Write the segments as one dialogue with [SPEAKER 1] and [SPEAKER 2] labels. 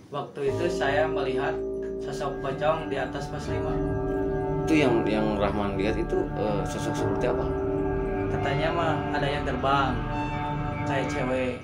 [SPEAKER 1] Waktu itu saya melihat sosok pocong di atas pos 5.
[SPEAKER 2] Itu yang Rahman lihat itu sosok seperti apa?
[SPEAKER 1] Katanya mah ada yang terbang kayak cewek.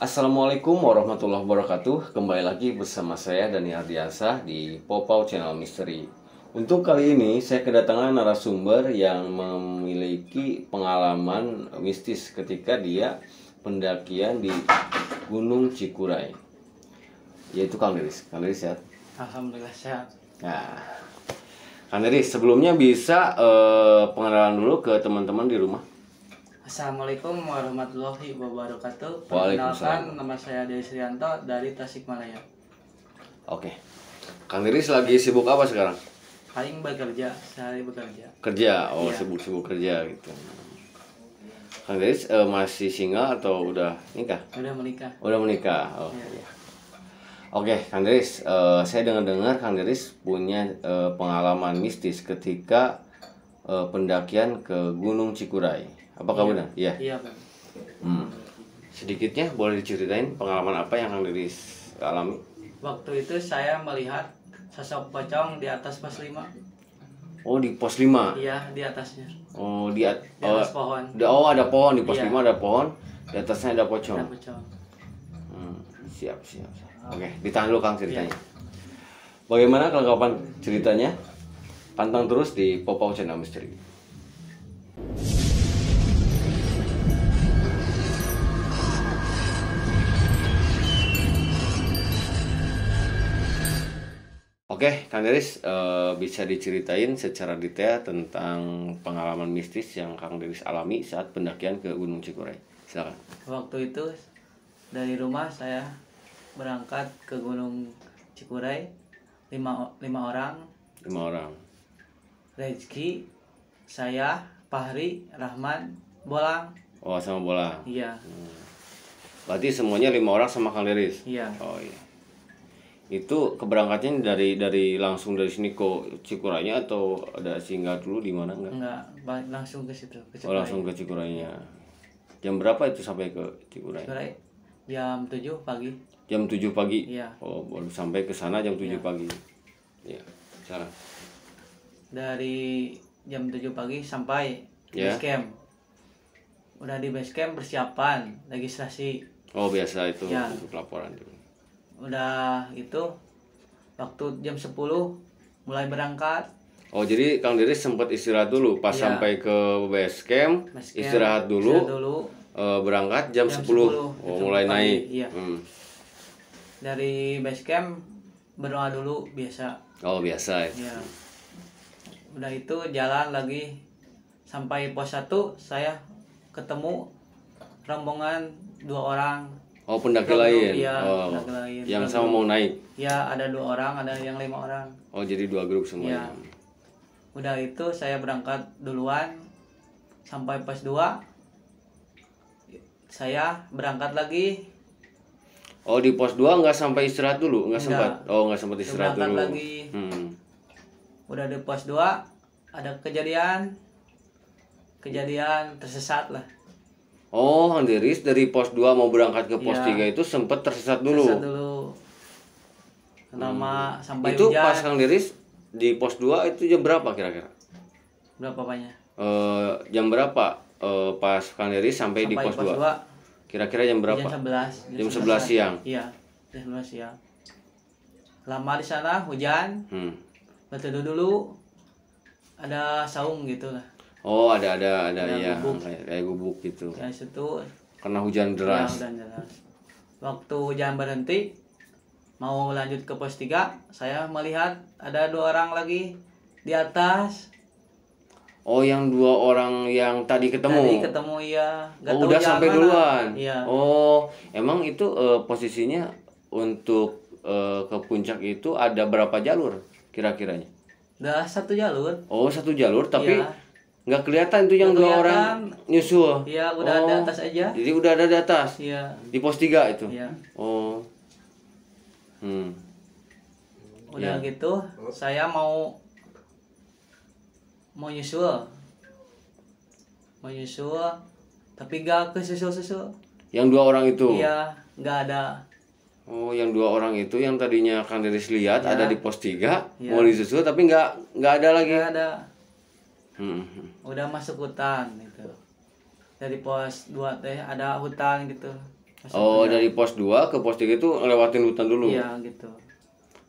[SPEAKER 2] Assalamualaikum warahmatullahi wabarakatuh. Kembali lagi bersama saya Dani Ardiansah di Popau Channel Misteri. Untuk kali ini saya kedatangan narasumber yang memiliki pengalaman mistis ketika dia pendakian di Gunung Cikuray, yaitu Kang Deris. Kang Deris sehat?
[SPEAKER 1] Alhamdulillah sehat.
[SPEAKER 2] Nah, Kang Deris, sebelumnya bisa pengenalan dulu ke teman-teman di rumah.
[SPEAKER 1] Assalamualaikum warahmatullahi wabarakatuh.
[SPEAKER 2] Waalaikumsalam.
[SPEAKER 1] Perkenalkan, nama saya Deris Rianto dari Tasikmalaya.
[SPEAKER 2] Oke, Kang Deris lagi sibuk apa sekarang?
[SPEAKER 1] Paling bekerja, sehari bekerja.
[SPEAKER 2] Kerja, oh
[SPEAKER 1] Iya.
[SPEAKER 2] sibuk-sibuk kerja gitu. Kang Deris masih single atau udah nikah?
[SPEAKER 1] Udah menikah.
[SPEAKER 2] Udah menikah. Oh
[SPEAKER 1] Iya.
[SPEAKER 2] iya. Oke, Kang Deris, saya dengar Kang Deris punya pengalaman mistis ketika pendakian ke Gunung Cikuray. Apakah benar? Iya.
[SPEAKER 1] Iya, Bang.
[SPEAKER 2] Sedikitnya boleh diceritain pengalaman apa yang Kang Deris alami?
[SPEAKER 1] Waktu itu saya melihat sosok pocong di atas pos 5.
[SPEAKER 2] Oh, di pos 5.
[SPEAKER 1] Iya, di atasnya.
[SPEAKER 2] Oh,
[SPEAKER 1] Di atas pohon.
[SPEAKER 2] ada pohon di pos
[SPEAKER 1] Iya.
[SPEAKER 2] 5 ada pohon, di atasnya ada pocong.
[SPEAKER 1] Ada pocong.
[SPEAKER 2] Siap. Oke, ditahan dulu Kang ceritanya. Bagaimana kelengkapan ceritanya? Pantang terus di Popau Channel Misteri. Oke, Kang Deris, bisa diceritain secara detail tentang pengalaman mistis yang Kang Deris alami saat pendakian ke Gunung Cikuray. Silakan.
[SPEAKER 1] Waktu itu dari rumah saya berangkat ke Gunung Cikuray 5 orang.
[SPEAKER 2] 5 orang.
[SPEAKER 1] Rezeki, saya, Fahri, Rahman, Bolang.
[SPEAKER 2] Oh, sama bola.
[SPEAKER 1] Iya,
[SPEAKER 2] Berarti semuanya 5 orang sama Kang Deris.
[SPEAKER 1] iya.
[SPEAKER 2] Oh iya. Itu keberangkatannya dari langsung dari sini ke Cikuraynya atau ada singgah dulu di mana enggak?
[SPEAKER 1] Enggak, langsung ke situ, ke
[SPEAKER 2] Oh,
[SPEAKER 1] Cikuray.
[SPEAKER 2] langsung ke Cikuraynya. Jam berapa itu sampai ke Cikuray?
[SPEAKER 1] Cikuray jam 7 pagi.
[SPEAKER 2] Jam 7 pagi.
[SPEAKER 1] Iya.
[SPEAKER 2] Oh, baru sampai ke sana jam 7
[SPEAKER 1] Iya.
[SPEAKER 2] pagi. Iya. Salah.
[SPEAKER 1] Dari jam 7 pagi sampai
[SPEAKER 2] Ya.
[SPEAKER 1] base camp. Udah di base camp persiapan registrasi.
[SPEAKER 2] Oh, biasa itu
[SPEAKER 1] Ya.
[SPEAKER 2] untuk laporan dulu.
[SPEAKER 1] Udah itu waktu jam 10 mulai berangkat.
[SPEAKER 2] Oh, jadi Kang Deris sempat istirahat dulu pas
[SPEAKER 1] Iya.
[SPEAKER 2] sampai ke base camp,
[SPEAKER 1] Base camp,
[SPEAKER 2] istirahat dulu.
[SPEAKER 1] istirahat
[SPEAKER 2] Berangkat jam
[SPEAKER 1] Jam
[SPEAKER 2] 10.
[SPEAKER 1] 10,
[SPEAKER 2] Oh,
[SPEAKER 1] jam
[SPEAKER 2] mulai
[SPEAKER 1] 10 pagi,
[SPEAKER 2] naik.
[SPEAKER 1] iya. Dari base camp berdoa dulu biasa.
[SPEAKER 2] Oh, biasa ya.
[SPEAKER 1] Ya. Udah itu jalan lagi sampai pos 1 saya ketemu rombongan 2 orang.
[SPEAKER 2] Oh, pendaki
[SPEAKER 1] Grup,
[SPEAKER 2] lain.
[SPEAKER 1] iya,
[SPEAKER 2] Oh,
[SPEAKER 1] pendaki lain.
[SPEAKER 2] yang
[SPEAKER 1] Grup.
[SPEAKER 2] sama mau naik.
[SPEAKER 1] Ya, ada 2 orang, ada yang 5 orang.
[SPEAKER 2] Oh, jadi 2 grup semuanya.
[SPEAKER 1] Iya. Udah itu saya berangkat duluan sampai pos 2. Saya berangkat lagi.
[SPEAKER 2] Oh, di pos 2 nggak sampai istirahat dulu, nggak
[SPEAKER 1] Enggak.
[SPEAKER 2] sempat. Oh, nggak sempat istirahat
[SPEAKER 1] Berangkat
[SPEAKER 2] dulu.
[SPEAKER 1] lagi.
[SPEAKER 2] Hmm.
[SPEAKER 1] Udah di pos 2 ada kejadian tersesat lah.
[SPEAKER 2] Oh, Kang Deris dari pos 2 mau berangkat ke pos
[SPEAKER 1] Iya.
[SPEAKER 2] 3 itu sempat tersesat dulu.
[SPEAKER 1] Tersesat dulu. Lama sampai
[SPEAKER 2] Itu
[SPEAKER 1] hujan.
[SPEAKER 2] pas Kang Deris di pos 2 itu jam berapa kira-kira?
[SPEAKER 1] Berapa banyak?
[SPEAKER 2] Jam berapa pas Kang Deris sampai di
[SPEAKER 1] Sampai
[SPEAKER 2] pos 2? Kira-kira jam berapa?
[SPEAKER 1] Jam 11.
[SPEAKER 2] Jam 11 siang.
[SPEAKER 1] Iya, jam 11 siang. Lama di sana hujan,
[SPEAKER 2] Hmm.
[SPEAKER 1] berteduh dulu. Ada saung gitu lah.
[SPEAKER 2] Oh, ada ya,
[SPEAKER 1] gubuk.
[SPEAKER 2] kayak gubuk gitu.
[SPEAKER 1] Dari situ
[SPEAKER 2] Karena hujan
[SPEAKER 1] ya
[SPEAKER 2] deras.
[SPEAKER 1] udah jelas. Waktu hujan berhenti, mau lanjut ke pos 3, saya melihat ada 2 orang lagi di atas.
[SPEAKER 2] Oh, yang 2 orang yang tadi ketemu.
[SPEAKER 1] Tadi ketemu ya.
[SPEAKER 2] Oh, udah sampai duluan.
[SPEAKER 1] Iya.
[SPEAKER 2] Oh, emang itu posisinya untuk puncak itu ada berapa jalur kira-kiranya?
[SPEAKER 1] Udah 1 jalur.
[SPEAKER 2] Oh, 1 jalur tapi
[SPEAKER 1] Iya.
[SPEAKER 2] nggak kelihatan itu yang
[SPEAKER 1] Nggak
[SPEAKER 2] 2 orang nyusul.
[SPEAKER 1] Iya, udah di atas aja.
[SPEAKER 2] Jadi udah ada di atas.
[SPEAKER 1] Iya.
[SPEAKER 2] Di pos 3 itu.
[SPEAKER 1] Iya.
[SPEAKER 2] Oh.
[SPEAKER 1] Udah
[SPEAKER 2] Iya.
[SPEAKER 1] gitu, saya mau nyusul. Mau nyusul, tapi gak kesusul-susul.
[SPEAKER 2] Yang 2 orang itu.
[SPEAKER 1] Iya, nggak ada.
[SPEAKER 2] Oh, yang 2 orang itu yang tadinya Kang Deris lihat
[SPEAKER 1] Iya.
[SPEAKER 2] ada di pos 3
[SPEAKER 1] Iya.
[SPEAKER 2] mau disusul tapi nggak ada lagi.
[SPEAKER 1] Nggak ada.
[SPEAKER 2] Hmm.
[SPEAKER 1] Udah masuk hutan gitu. Dari pos 2 teh ada hutan gitu. Masuk
[SPEAKER 2] Oh,
[SPEAKER 1] hutan.
[SPEAKER 2] dari pos 2 ke pos 3 itu ngelewatin hutan dulu.
[SPEAKER 1] Iya gitu.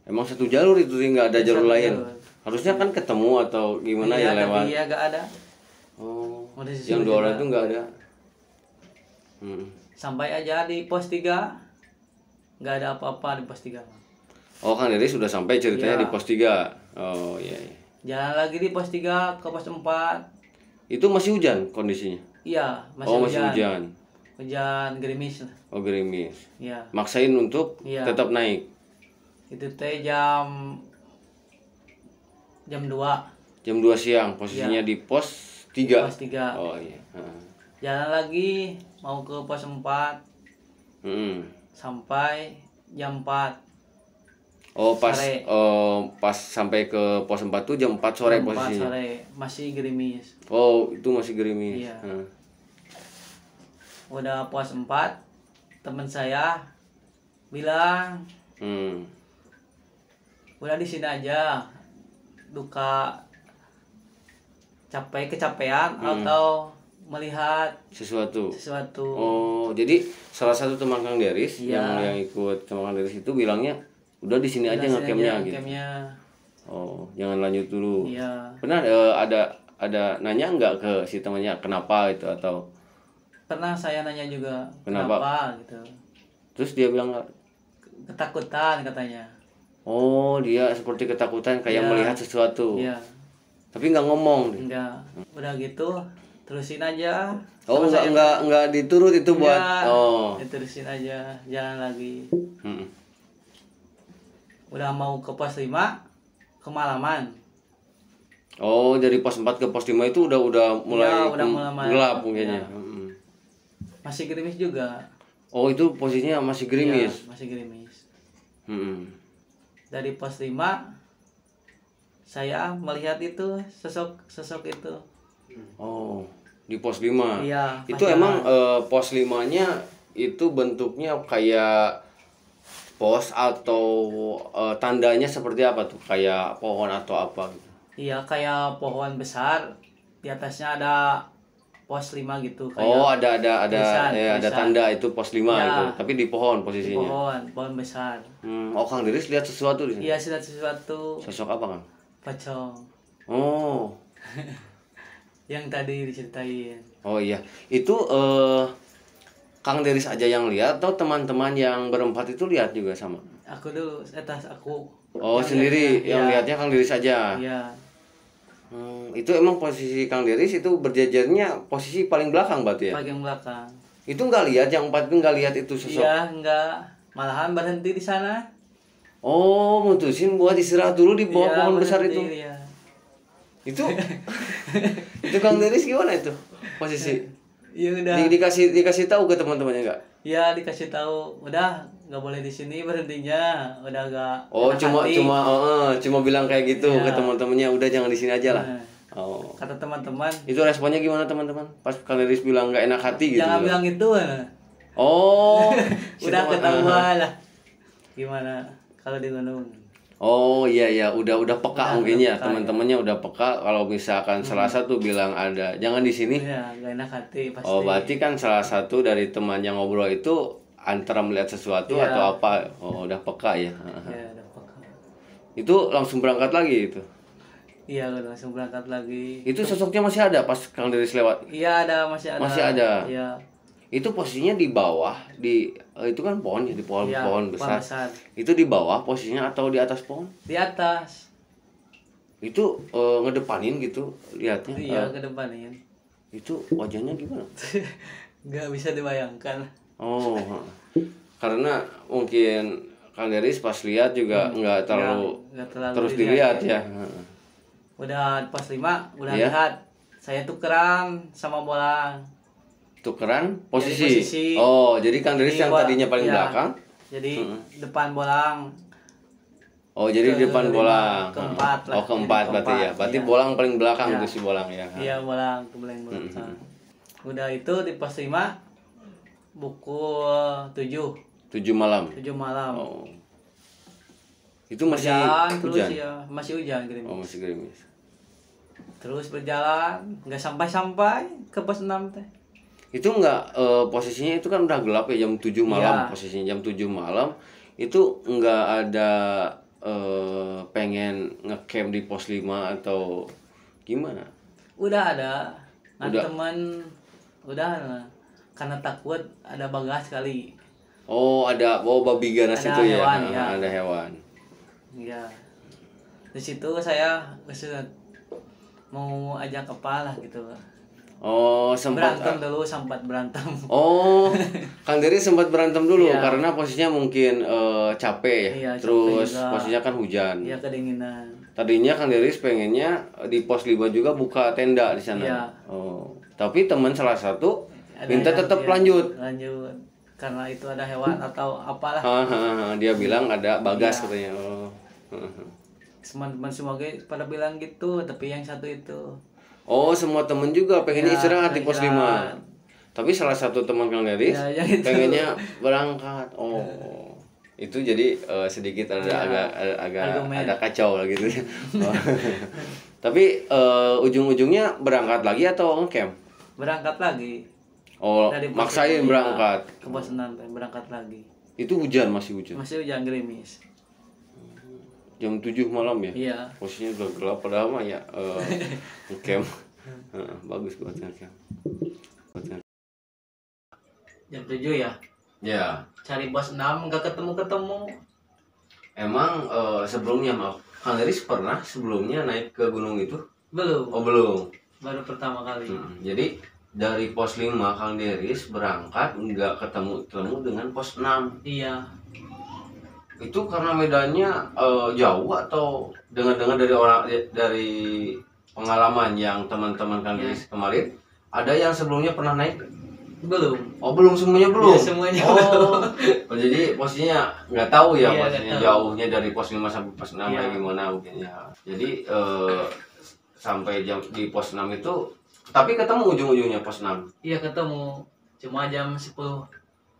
[SPEAKER 2] Emang 1 jalur itu sih, nggak ada
[SPEAKER 1] Iya,
[SPEAKER 2] jalur
[SPEAKER 1] 1
[SPEAKER 2] lain.
[SPEAKER 1] jalur.
[SPEAKER 2] Harusnya kan ketemu atau gimana
[SPEAKER 1] Iya,
[SPEAKER 2] ya lewat.
[SPEAKER 1] tapi ya nggak ada.
[SPEAKER 2] Oh,
[SPEAKER 1] Mau disusul
[SPEAKER 2] yang 2 orang
[SPEAKER 1] juga.
[SPEAKER 2] itu nggak ada.
[SPEAKER 1] Sampai aja di pos 3 nggak ada apa-apa di pos 3.
[SPEAKER 2] Oh, Kang Deris sudah sampai ceritanya
[SPEAKER 1] Iya.
[SPEAKER 2] di pos 3. Oh, iya, iya.
[SPEAKER 1] Jalan lagi di pos 3 ke pos 4.
[SPEAKER 2] Itu masih hujan kondisinya?
[SPEAKER 1] Iya, masih
[SPEAKER 2] Oh, masih
[SPEAKER 1] hujan.
[SPEAKER 2] hujan.
[SPEAKER 1] Hujan gerimis lah.
[SPEAKER 2] Oh, gerimis.
[SPEAKER 1] Iya.
[SPEAKER 2] Maksain untuk
[SPEAKER 1] Iya.
[SPEAKER 2] tetap naik.
[SPEAKER 1] Itu teh jam 2.
[SPEAKER 2] Jam 2 siang posisinya di pos 3.
[SPEAKER 1] Pos 3.
[SPEAKER 2] Oh, iya. Heeh.
[SPEAKER 1] Jalan lagi mau ke pos 4 sampai jam 4.
[SPEAKER 2] Oh, pas
[SPEAKER 1] Sore.
[SPEAKER 2] pas sampai ke pos 4 tuh jam 4 sore
[SPEAKER 1] Jam 4
[SPEAKER 2] posisinya.
[SPEAKER 1] sore masih gerimis.
[SPEAKER 2] Oh, itu masih gerimis.
[SPEAKER 1] Iya.
[SPEAKER 2] Heeh.
[SPEAKER 1] Udah pos 4, teman saya bilang,
[SPEAKER 2] Hmm.
[SPEAKER 1] udah di sini aja. Duka kecapean atau melihat
[SPEAKER 2] Sesuatu.
[SPEAKER 1] sesuatu.
[SPEAKER 2] Oh, jadi salah satu teman Kang Deris
[SPEAKER 1] Iya.
[SPEAKER 2] yang ikut sama Kang Deris itu bilangnya udah di sini aja
[SPEAKER 1] Udah sini
[SPEAKER 2] ngecampnya
[SPEAKER 1] aja
[SPEAKER 2] gitu.
[SPEAKER 1] ngecampnya.
[SPEAKER 2] Oh, jangan lanjut dulu.
[SPEAKER 1] Iya.
[SPEAKER 2] Benar ada nanya nggak ke si temannya kenapa itu atau
[SPEAKER 1] Pernah saya nanya juga
[SPEAKER 2] Kenapa?
[SPEAKER 1] gitu.
[SPEAKER 2] terus dia bilang nggak?
[SPEAKER 1] Ketakutan katanya.
[SPEAKER 2] Oh, dia seperti ketakutan kayak
[SPEAKER 1] Iya.
[SPEAKER 2] melihat sesuatu.
[SPEAKER 1] Iya.
[SPEAKER 2] Tapi nggak ngomong.
[SPEAKER 1] Enggak. Udah gitu terusin aja.
[SPEAKER 2] Oh,
[SPEAKER 1] Sama saya-
[SPEAKER 2] nggak diturut itu buat.
[SPEAKER 1] Enggak.
[SPEAKER 2] Oh.
[SPEAKER 1] Diterusin aja, jalan lagi.
[SPEAKER 2] Mm-mm.
[SPEAKER 1] Udah mau ke pos 5, kemalaman.
[SPEAKER 2] Oh, dari pos 4 ke pos 5 itu udah mulai
[SPEAKER 1] Iya, udah mulai
[SPEAKER 2] gelap
[SPEAKER 1] malam.
[SPEAKER 2] mungkinnya.
[SPEAKER 1] Iya.
[SPEAKER 2] Mm-mm.
[SPEAKER 1] Masih gerimis juga.
[SPEAKER 2] Oh, itu posisinya masih gerimis.
[SPEAKER 1] Iya, masih gerimis.
[SPEAKER 2] Mm-mm.
[SPEAKER 1] Dari pos 5 saya melihat itu sosok itu.
[SPEAKER 2] Oh, di pos 5.
[SPEAKER 1] Iya,
[SPEAKER 2] Itu
[SPEAKER 1] pas
[SPEAKER 2] emang
[SPEAKER 1] jalan.
[SPEAKER 2] pos 5-nya itu bentuknya kayak pos atau tandanya seperti apa tuh? Kayak pohon atau apa gitu.
[SPEAKER 1] Iya, kayak pohon besar. Di atasnya ada pos 5 gitu kayak
[SPEAKER 2] Oh, ada
[SPEAKER 1] tulisan,
[SPEAKER 2] ada
[SPEAKER 1] tulisan.
[SPEAKER 2] tanda itu pos 5
[SPEAKER 1] Ya.
[SPEAKER 2] itu. Tapi di pohon
[SPEAKER 1] di
[SPEAKER 2] posisinya.
[SPEAKER 1] pohon besar.
[SPEAKER 2] Oh, Kang Deris lihat sesuatu di sini.
[SPEAKER 1] Iya, sudah sesuatu
[SPEAKER 2] Sosok apa, Kang?
[SPEAKER 1] pocong
[SPEAKER 2] Oh.
[SPEAKER 1] yang tadi diceritain.
[SPEAKER 2] Oh iya. Itu Kang Deris aja yang lihat atau teman-teman yang berempat itu lihat juga sama?
[SPEAKER 1] Aku dulu atas aku.
[SPEAKER 2] Oh,
[SPEAKER 1] Yang
[SPEAKER 2] sendiri
[SPEAKER 1] lihatnya,
[SPEAKER 2] yang
[SPEAKER 1] iya.
[SPEAKER 2] lihatnya Kang Deris aja.
[SPEAKER 1] Iya.
[SPEAKER 2] Itu emang posisi Kang Deris itu berjajarnya posisi paling belakang berarti ya?
[SPEAKER 1] Bagian belakang.
[SPEAKER 2] Itu nggak lihat yang 4 itu nggak lihat itu sosok.
[SPEAKER 1] Iya, enggak. Malahan berhenti di sana.
[SPEAKER 2] Oh, mutusin buat istirahat dulu di bawah
[SPEAKER 1] Iya,
[SPEAKER 2] pohon besar
[SPEAKER 1] berhenti,
[SPEAKER 2] itu.
[SPEAKER 1] iya.
[SPEAKER 2] Itu itu Kang Deris gimana itu posisi?
[SPEAKER 1] Iya udah.
[SPEAKER 2] Dikasih tahu ke teman-temannya nggak?
[SPEAKER 1] Ya dikasih tahu, udah nggak boleh di sini berhentinya, udah agak.
[SPEAKER 2] Oh,
[SPEAKER 1] enak
[SPEAKER 2] cuma
[SPEAKER 1] hati.
[SPEAKER 2] cuma bilang kayak gitu
[SPEAKER 1] Iya.
[SPEAKER 2] ke teman-temannya, udah jangan di sini aja lah.
[SPEAKER 1] Nah,
[SPEAKER 2] Oh.
[SPEAKER 1] kata teman-teman,
[SPEAKER 2] Itu responnya gimana teman-teman? Pas Kang Deris bilang nggak enak hati gitu.
[SPEAKER 1] jangan bilang gitu.
[SPEAKER 2] Oh, si
[SPEAKER 1] Udah
[SPEAKER 2] teman-
[SPEAKER 1] ketahuan lah. Gimana kalau di gunung?
[SPEAKER 2] Oh iya udah peka
[SPEAKER 1] Udah
[SPEAKER 2] mungkin ya
[SPEAKER 1] peka,
[SPEAKER 2] teman-temannya udah peka kalau misalkan Selasa tuh bilang ada jangan di sini.
[SPEAKER 1] Ya, gak enak hati pasti.
[SPEAKER 2] Oh berarti kan salah satu dari teman yang ngobrol itu antara melihat sesuatu
[SPEAKER 1] Iya.
[SPEAKER 2] atau apa? Oh udah peka ya.
[SPEAKER 1] Ya, udah peka.
[SPEAKER 2] Itu langsung berangkat lagi itu.
[SPEAKER 1] Iya, udah langsung berangkat lagi.
[SPEAKER 2] Itu sosoknya masih ada pas Kang Deris lewat.
[SPEAKER 1] Iya, masih ada.
[SPEAKER 2] Masih ada.
[SPEAKER 1] Iya.
[SPEAKER 2] Itu posisinya di bawah itu kan pohon ya di pohon
[SPEAKER 1] Iya,
[SPEAKER 2] pohon besar.
[SPEAKER 1] besar.
[SPEAKER 2] Itu di bawah posisinya atau di atas pohon?
[SPEAKER 1] Di atas.
[SPEAKER 2] Itu ngedepanin gitu lihatnya.
[SPEAKER 1] Iya, ke depanin.
[SPEAKER 2] Itu wajahnya gimana?
[SPEAKER 1] Nggak bisa dibayangkan.
[SPEAKER 2] Oh, karena mungkin Kang Deris pas lihat juga nggak terlalu
[SPEAKER 1] nggak terlalu
[SPEAKER 2] terus dilihat ya.
[SPEAKER 1] Udah pas 5 udah
[SPEAKER 2] Iya.
[SPEAKER 1] lihat saya tukeran sama bola.
[SPEAKER 2] Tukeran posisi.
[SPEAKER 1] Jadi posisi.
[SPEAKER 2] Oh, jadi Kang Deris yang
[SPEAKER 1] bola-
[SPEAKER 2] tadinya paling
[SPEAKER 1] ya,
[SPEAKER 2] belakang.
[SPEAKER 1] Jadi depan bolang.
[SPEAKER 2] Oh, jadi di depan
[SPEAKER 1] Kelima,
[SPEAKER 2] bolang.
[SPEAKER 1] keempat lah.
[SPEAKER 2] Oh, keempat
[SPEAKER 1] Jadi
[SPEAKER 2] berarti ya. Berarti
[SPEAKER 1] iya.
[SPEAKER 2] bolang paling belakang
[SPEAKER 1] Iya.
[SPEAKER 2] itu si bolang ya.
[SPEAKER 1] Iya, bolang ke belakang. Udah itu di pos 5 pukul 7
[SPEAKER 2] 7 malam.
[SPEAKER 1] 7 malam.
[SPEAKER 2] Oh. Itu masih
[SPEAKER 1] Berjalan terus
[SPEAKER 2] hujan.
[SPEAKER 1] ya, masih hujan gerimis.
[SPEAKER 2] Oh, masih gerimis.
[SPEAKER 1] Terus berjalan, nggak sampai ke pos 6 teh.
[SPEAKER 2] Itu enggak posisinya itu kan udah gelap ya jam 7 malam.
[SPEAKER 1] Iya.
[SPEAKER 2] Posisinya jam 7 malam itu enggak ada pengen ngecamp di pos 5 atau gimana?
[SPEAKER 1] Udah ada. Kan
[SPEAKER 2] Udah.
[SPEAKER 1] teman udah karena takut ada bagas kali.
[SPEAKER 2] Oh, ada babi ganas
[SPEAKER 1] Ada
[SPEAKER 2] itu ya.
[SPEAKER 1] hewan, ya.
[SPEAKER 2] Ada hewan.
[SPEAKER 1] Ya. Di situ saya mau ajak kepala gitu.
[SPEAKER 2] Oh, sempat
[SPEAKER 1] Berantem dulu, sempat berantem.
[SPEAKER 2] Oh, Kang Dery sempat berantem dulu
[SPEAKER 1] Iya.
[SPEAKER 2] karena posisinya mungkin capek ya.
[SPEAKER 1] Iya, capek
[SPEAKER 2] Terus
[SPEAKER 1] juga.
[SPEAKER 2] posisinya kan hujan.
[SPEAKER 1] Iya, kedinginan.
[SPEAKER 2] Tadinya Kang Dery pengennya di pos 5 juga buka tenda di sana.
[SPEAKER 1] Iya.
[SPEAKER 2] Oh, tapi teman salah satu
[SPEAKER 1] Ada
[SPEAKER 2] minta
[SPEAKER 1] yang-
[SPEAKER 2] tetap
[SPEAKER 1] iya,
[SPEAKER 2] lanjut.
[SPEAKER 1] Lanjut. Karena itu ada hewan atau apalah.
[SPEAKER 2] Dia bilang ada bagas
[SPEAKER 1] Iya.
[SPEAKER 2] katanya. Oh.
[SPEAKER 1] Teman-teman semua pada bilang gitu, tapi yang satu itu.
[SPEAKER 2] Oh, semua temen juga pengennya
[SPEAKER 1] Ya,
[SPEAKER 2] istirahat di pos 5.
[SPEAKER 1] istirahat.
[SPEAKER 2] Tapi salah satu teman Kang Dery
[SPEAKER 1] Ya, yang itu.
[SPEAKER 2] pengennya berangkat. Oh. Itu jadi sedikit ada
[SPEAKER 1] Ya,
[SPEAKER 2] agak
[SPEAKER 1] argumen.
[SPEAKER 2] ada kacau lah gitu. Oh. Tapi ujung-ujungnya berangkat lagi atau ngecamp?
[SPEAKER 1] Berangkat lagi.
[SPEAKER 2] Oh,
[SPEAKER 1] Dari pos
[SPEAKER 2] maksain
[SPEAKER 1] 5
[SPEAKER 2] berangkat.
[SPEAKER 1] ke pos 6 berangkat lagi.
[SPEAKER 2] Itu hujan, masih hujan.
[SPEAKER 1] Masih hujan gerimis.
[SPEAKER 2] Jam 7 malam ya?
[SPEAKER 1] Iya.
[SPEAKER 2] Posisinya udah gelap padahal mah ya ngecamp. Bagus buat ngecamp.
[SPEAKER 1] Jam 7 ya.
[SPEAKER 2] Ya,
[SPEAKER 1] Cari pos 6 nggak ketemu-ketemu.
[SPEAKER 2] emang sebelumnya maaf, Kang Dery pernah sebelumnya naik ke gunung itu?
[SPEAKER 1] Belum.
[SPEAKER 2] Oh, belum.
[SPEAKER 1] Baru pertama kali.
[SPEAKER 2] Jadi dari pos 5 Kang Dery berangkat nggak ketemu dengan pos 6.
[SPEAKER 1] Iya.
[SPEAKER 2] Itu karena medannya jauh atau dengar-dengar dari pengalaman yang teman-teman Kang Dery kemarin ada yang sebelumnya pernah naik?
[SPEAKER 1] Belum.
[SPEAKER 2] Oh, belum semuanya belum.
[SPEAKER 1] Iya, semuanya
[SPEAKER 2] Oh, jadi posisinya nggak tahu ya,
[SPEAKER 1] Iya,
[SPEAKER 2] posisinya
[SPEAKER 1] nggak tahu.
[SPEAKER 2] jauhnya dari pos 5 sampai pos 6
[SPEAKER 1] Iya.
[SPEAKER 2] kayak gimana mungkin ya. Jadi sampai jam di pos 6 itu tapi ketemu ujung-ujungnya pos 6.
[SPEAKER 1] Iya, ketemu. Cuma jam 10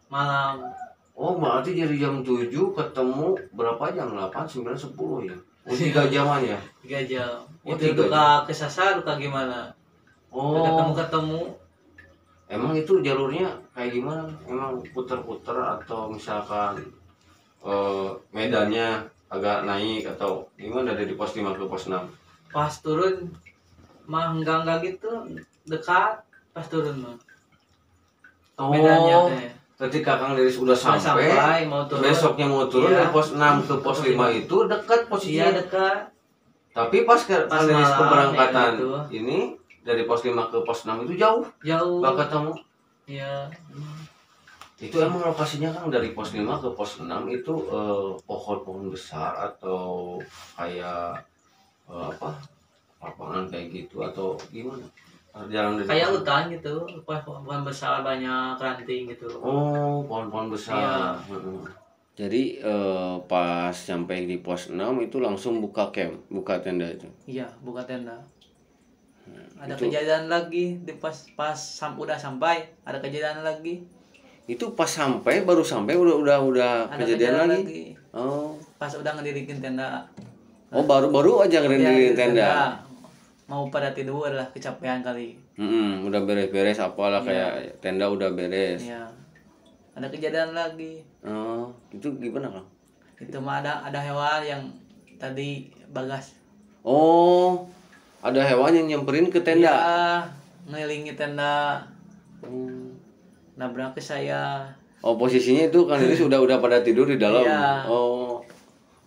[SPEAKER 1] malam.
[SPEAKER 2] Oh, berarti dari jam 7 ketemu berapa jam? 8, 9, 10 ya? Oh, 3 jaman ya?
[SPEAKER 1] 3 jam.
[SPEAKER 2] Oh,
[SPEAKER 1] Itu
[SPEAKER 2] 3
[SPEAKER 1] duka kesasar, duka gimana?
[SPEAKER 2] Oh,
[SPEAKER 1] Ketemu-ketemu.
[SPEAKER 2] emang itu jalurnya kayak gimana? Emang puter-puter atau misalkan medannya agak naik atau gimana dari pos 5 ke pos 6?
[SPEAKER 1] Pas turun mah enggak gitu, dekat pas turun mah. Medannya
[SPEAKER 2] Oh,
[SPEAKER 1] teh.
[SPEAKER 2] ketika Kang Dery sudah
[SPEAKER 1] Sudah
[SPEAKER 2] sampai,
[SPEAKER 1] mau turun.
[SPEAKER 2] besoknya mau turun
[SPEAKER 1] Iya.
[SPEAKER 2] dari pos 6 ke pos 5 itu dekat posisinya.
[SPEAKER 1] Iya, dekat.
[SPEAKER 2] Tapi pas Kang Dery
[SPEAKER 1] malam,
[SPEAKER 2] keberangkatan
[SPEAKER 1] ya gitu.
[SPEAKER 2] ini dari pos 5 ke pos 6 itu jauh,
[SPEAKER 1] Jauh.
[SPEAKER 2] nggak ketemu.
[SPEAKER 1] Iya.
[SPEAKER 2] Itu emang lokasinya kan dari pos 5 ke pos 6 itu pohon-pohon besar atau kayak lapangan kayak gitu atau gimana? Jalan dari
[SPEAKER 1] Kayak
[SPEAKER 2] pos-
[SPEAKER 1] hutan gitu, pohon besar banyak ranting gitu.
[SPEAKER 2] Oh, pohon-pohon besar.
[SPEAKER 1] Iya.
[SPEAKER 2] Jadi pas sampai di pos 6 itu langsung buka camp, buka tenda itu.
[SPEAKER 1] Iya, buka tenda. Ada
[SPEAKER 2] itu-
[SPEAKER 1] kejadian lagi di udah sampai, ada kejadian lagi.
[SPEAKER 2] Itu pas sampai baru sampai udah
[SPEAKER 1] Ada
[SPEAKER 2] kejadian lagi. Oh.
[SPEAKER 1] Pas udah ngedirikin tenda.
[SPEAKER 2] Oh, baru aja ngerindirin
[SPEAKER 1] Iya,
[SPEAKER 2] tenda.
[SPEAKER 1] Mau pada tidur lah, kecapean kali.
[SPEAKER 2] Udah beres-beres apalah
[SPEAKER 1] Iya.
[SPEAKER 2] kayak tenda udah beres.
[SPEAKER 1] Iya. Ada kejadian lagi.
[SPEAKER 2] Oh, itu gimana, Kang?
[SPEAKER 1] Itu mah ada hewan yang tadi bagas.
[SPEAKER 2] Oh, ada hewan yang nyamperin ke tenda.
[SPEAKER 1] Iya, ngelilingi tenda,
[SPEAKER 2] Hmm.
[SPEAKER 1] nabrak ke saya.
[SPEAKER 2] Oh, posisinya itu kan ini udah pada tidur di dalam.
[SPEAKER 1] Iya.
[SPEAKER 2] Oh.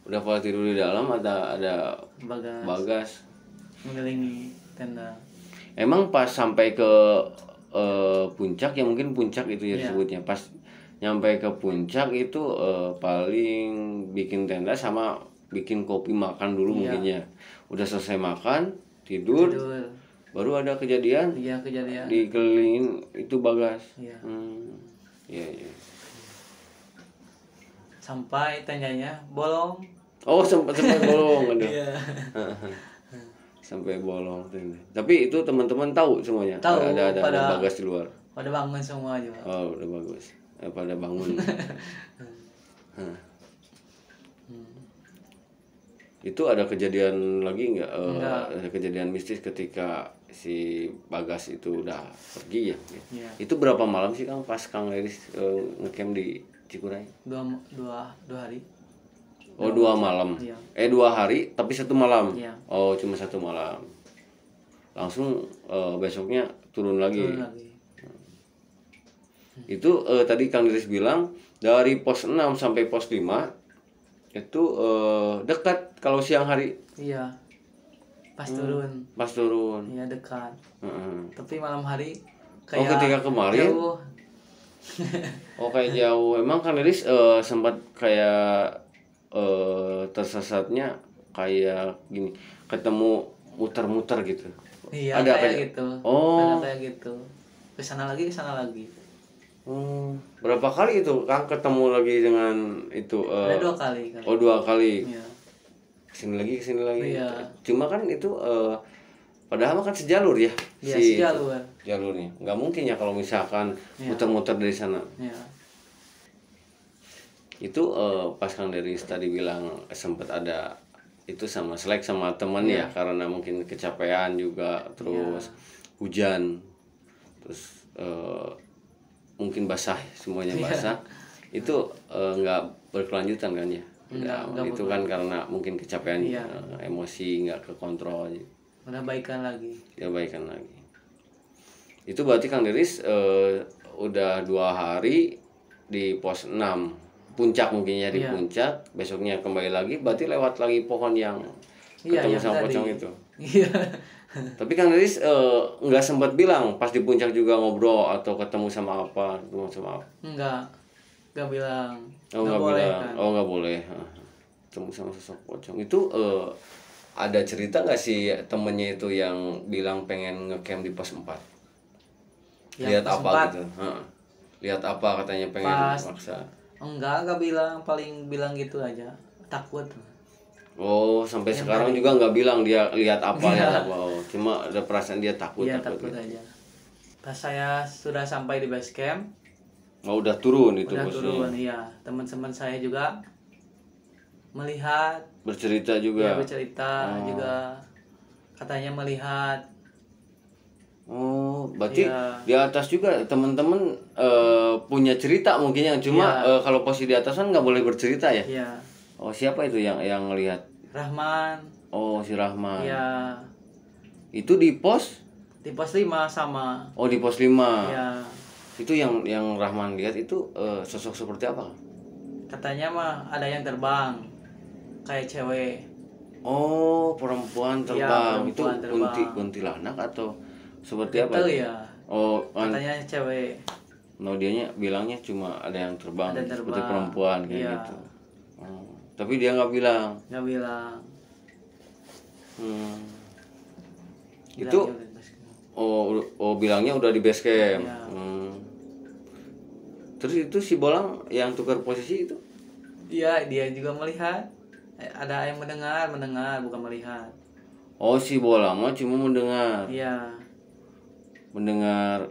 [SPEAKER 2] Udah pada tidur di dalam ada
[SPEAKER 1] Bagas
[SPEAKER 2] bagas.
[SPEAKER 1] mengelilingi tenda.
[SPEAKER 2] Emang pas sampai ke puncak ya mungkin puncak itu ya
[SPEAKER 1] Iya.
[SPEAKER 2] disebutnya. Pas nyampe ke puncak itu paling bikin tenda sama bikin kopi makan dulu mungkin ya. Udah selesai makan, tidur. Baru ada kejadian.
[SPEAKER 1] Iya, kejadian.
[SPEAKER 2] Dikelilingin itu Bagas.
[SPEAKER 1] Iya.
[SPEAKER 2] Iya, iya.
[SPEAKER 1] Sampai tendanya bolong.
[SPEAKER 2] Oh, sempat bolong, aduh.
[SPEAKER 1] Iya.
[SPEAKER 2] Sampai bolong tenda. Tapi itu teman-teman tahu semuanya.
[SPEAKER 1] Tahu,
[SPEAKER 2] ada
[SPEAKER 1] pada
[SPEAKER 2] Bagas di luar.
[SPEAKER 1] Pada bangun semua juga.
[SPEAKER 2] Oh, udah bagus. Pada bangun. Itu ada kejadian lagi nggak? Ada kejadian mistis ketika si Bagas itu udah pergi ya?
[SPEAKER 1] Iya.
[SPEAKER 2] Itu berapa malam sih Kang pas Kang Leris ngecamp di Cikuray?
[SPEAKER 1] Dua hari.
[SPEAKER 2] Oh, 2 malam.
[SPEAKER 1] Iya.
[SPEAKER 2] 2 hari tapi 1 malam.
[SPEAKER 1] Iya.
[SPEAKER 2] Oh, cuma 1 malam. Langsung besoknya turun lagi.
[SPEAKER 1] Turun lagi.
[SPEAKER 2] Itu tadi Kang Leris bilang dari pos 6 sampai pos 5 itu dekat kalau siang hari.
[SPEAKER 1] Iya. Pas turun.
[SPEAKER 2] Pas turun.
[SPEAKER 1] Iya, dekat.
[SPEAKER 2] Heeh.
[SPEAKER 1] Tapi malam hari
[SPEAKER 2] kayak ketika kemarin
[SPEAKER 1] jauh.
[SPEAKER 2] Oh, kayak jauh. Emang Kang Leris sempat kayak tersesatnya kayak gini, ketemu muter-muter gitu.
[SPEAKER 1] Iya,
[SPEAKER 2] ada
[SPEAKER 1] kayak gitu.
[SPEAKER 2] Oh.
[SPEAKER 1] Ada kayak gitu. Kesana lagi, kesana lagi.
[SPEAKER 2] Berapa kali itu Kang ketemu lagi dengan itu?
[SPEAKER 1] Ada 2 kali.
[SPEAKER 2] Oh, 2 kali.
[SPEAKER 1] Iya.
[SPEAKER 2] Kesini lagi.
[SPEAKER 1] Iya.
[SPEAKER 2] Cuma kan itu padahal kan sejalur ya.
[SPEAKER 1] Iya, sejalur.
[SPEAKER 2] Jalurnya. Nggak mungkin ya kalau misalkan muter-muter dari sana.
[SPEAKER 1] Iya.
[SPEAKER 2] Itu pas Kang Leris tadi bilang sempat ada itu sama selek sama teman ya, karena mungkin kecapean juga, terus hujan, terus mungkin basah, semuanya basah. Itu nggak berkelanjutan kan ya? Enggak, itu kan karena mungkin kecapean, emosi nggak kekontrol.
[SPEAKER 1] Udah baikan lagi.
[SPEAKER 2] Ya, baikan lagi. Itu berarti Kang Leris udah 2 hari di pos 6 puncak mungkin ya, di puncak. Besoknya kembali lagi, berarti lewat lagi pohon yang ketemu sama pocong itu.
[SPEAKER 1] Iya.
[SPEAKER 2] Tapi Kang Leris nggak sempat bilang pas di puncak juga ngobrol atau ketemu sama apa,
[SPEAKER 1] Nggak bilang.
[SPEAKER 2] Oh, nggak
[SPEAKER 1] boleh
[SPEAKER 2] bilang.
[SPEAKER 1] kan?
[SPEAKER 2] Oh, nggak boleh. Ketemu sama sosok pocong itu ada cerita nggak sih temennya itu yang bilang pengen ngecamp di pos 4? Lihat apa gitu? Lihat apa katanya pengen maksa?
[SPEAKER 1] Enggak bilang, paling bilang gitu aja, takut.
[SPEAKER 2] Oh, sampai sekarang juga nggak bilang dia lihat apa. Oh, cuma ada perasaan dia takut.
[SPEAKER 1] Iya, takut gitu aja. Pas saya sudah sampai di base camp.
[SPEAKER 2] Oh, udah turun itu.
[SPEAKER 1] Udah turun, iya. Teman-teman saya juga melihat.
[SPEAKER 2] Bercerita juga.
[SPEAKER 1] Iya, bercerita juga. Katanya melihat.
[SPEAKER 2] Oh, berarti di atas juga teman-teman punya cerita mungkin yang cuma kalau posisi di atas kan nggak boleh bercerita ya?
[SPEAKER 1] Iya.
[SPEAKER 2] Oh, siapa itu yang ngelihat?
[SPEAKER 1] Rahman.
[SPEAKER 2] Oh, si Rahman.
[SPEAKER 1] Iya.
[SPEAKER 2] Itu di pos?
[SPEAKER 1] Di pos 5 sama.
[SPEAKER 2] Oh, di pos 5.
[SPEAKER 1] Iya.
[SPEAKER 2] Itu yang Rahman lihat itu sosok seperti apa?
[SPEAKER 1] Katanya mah ada yang terbang. Kayak cewek.
[SPEAKER 2] Oh, perempuan terbang.
[SPEAKER 1] Iya, perempuan
[SPEAKER 2] itu
[SPEAKER 1] terbang.
[SPEAKER 2] kuntilanak atau seperti apa?
[SPEAKER 1] Itu ya.
[SPEAKER 2] Oh,
[SPEAKER 1] katanya cewek.
[SPEAKER 2] No, dianya bilangnya cuma ada yang terbang, seperti
[SPEAKER 1] terbang.
[SPEAKER 2] perempuan kayak gitu. Oh, tapi dia nggak bilang.
[SPEAKER 1] Nggak bilang.
[SPEAKER 2] Itu bilangnya udah di base camp.
[SPEAKER 1] Iya.
[SPEAKER 2] Terus itu si Bolang yang tukar posisi itu?
[SPEAKER 1] Iya, dia juga melihat. Ada yang mendengar bukan melihat.
[SPEAKER 2] Oh, si Bolang mah cuma mendengar.
[SPEAKER 1] Iya.
[SPEAKER 2] Mendengar.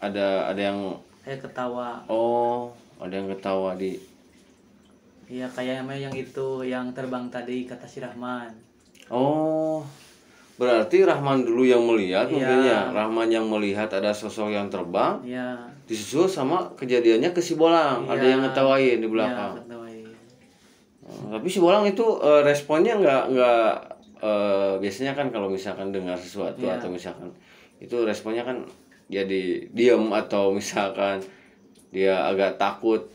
[SPEAKER 2] Ada yang
[SPEAKER 1] kayak ketawa.
[SPEAKER 2] Oh, ada yang ketawa di.
[SPEAKER 1] Iya, kayak yang itu yang terbang tadi, kata si Rahman.
[SPEAKER 2] Oh, berarti Rahman dulu yang melihat mungkin ya. Rahman yang melihat ada sosok yang terbang.
[SPEAKER 1] Iya.
[SPEAKER 2] Disusul sama kejadiannya ke si Bolang. Ada yang ngetawain di belakang.
[SPEAKER 1] Iya, ngetawain.
[SPEAKER 2] Tapi si Bolang itu responnya nggak biasanya kan kalau misalkan dengar sesuatu atau misalkan itu responnya kan jadi diam atau misalkan dia agak takut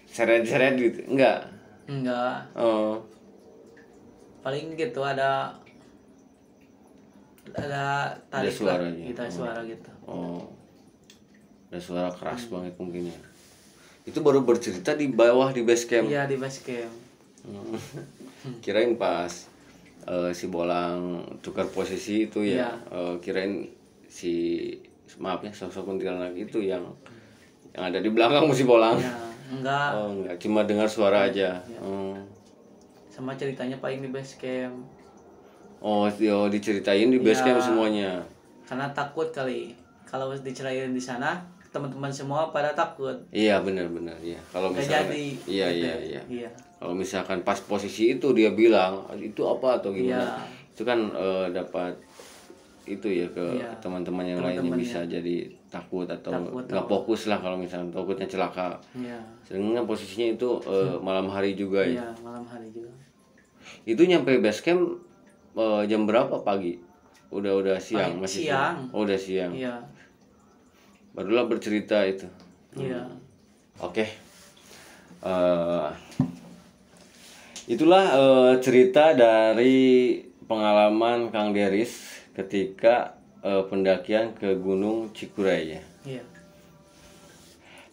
[SPEAKER 2] seret-seret gitu. Enggak. Oh.
[SPEAKER 1] Paling gitu ada tarik
[SPEAKER 2] suaranya.
[SPEAKER 1] Suara gitu.
[SPEAKER 2] Oh. Ada suara keras banget mungkin ya. Itu baru bercerita di bawah di base camp.
[SPEAKER 1] Iya, di base camp.
[SPEAKER 2] Kirain pas si Bolang tukar posisi itu ya. Kirain si maaf ya sosok kuntilanak itu yang ada di belakang si Bolang.
[SPEAKER 1] Ya, enggak.
[SPEAKER 2] Oh, enggak, cuma dengar suara aja.
[SPEAKER 1] Sama ceritanya paling di base camp.
[SPEAKER 2] Oh, diceritain di base camp semuanya.
[SPEAKER 1] Karena takut kali. Kalau diceritain di sana, teman-teman semua pada takut.
[SPEAKER 2] Iya, benar-benar ya. Kalau misalkan iya. Kalau misalkan pas posisi itu dia bilang, itu apa atau gimana? Itu kan dapat itu ya ke teman-teman yang lainnya bisa jadi takut atau nggak fokus lah kalau misalnya takutnya celaka. Sedangkan posisinya itu malam hari juga ya.
[SPEAKER 1] Iya, malam hari juga.
[SPEAKER 2] Itu nyampe base camp jam berapa pagi? Udah siang masih
[SPEAKER 1] siang.
[SPEAKER 2] Oh, udah siang.
[SPEAKER 1] Iya.
[SPEAKER 2] Barulah bercerita itu.
[SPEAKER 1] Iya.
[SPEAKER 2] Oke. Itulah cerita dari pengalaman Kang Deris ketika pendakian ke Gunung Cikuray ya.
[SPEAKER 1] Iya.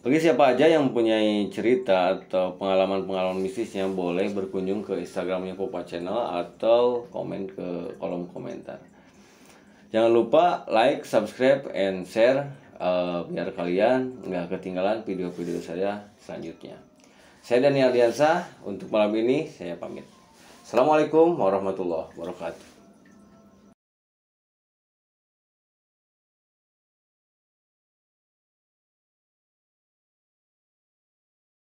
[SPEAKER 2] Bagi siapa aja yang mempunyai cerita atau pengalaman-pengalaman mistisnya boleh berkunjung ke Instagramnya Popa Channel atau komen ke kolom komentar. Jangan lupa like, subscribe, and share biar kalian nggak ketinggalan video-video saya selanjutnya. Saya Dani Ardiansa, untuk malam ini saya pamit. Assalamualaikum warahmatullahi wabarakatuh.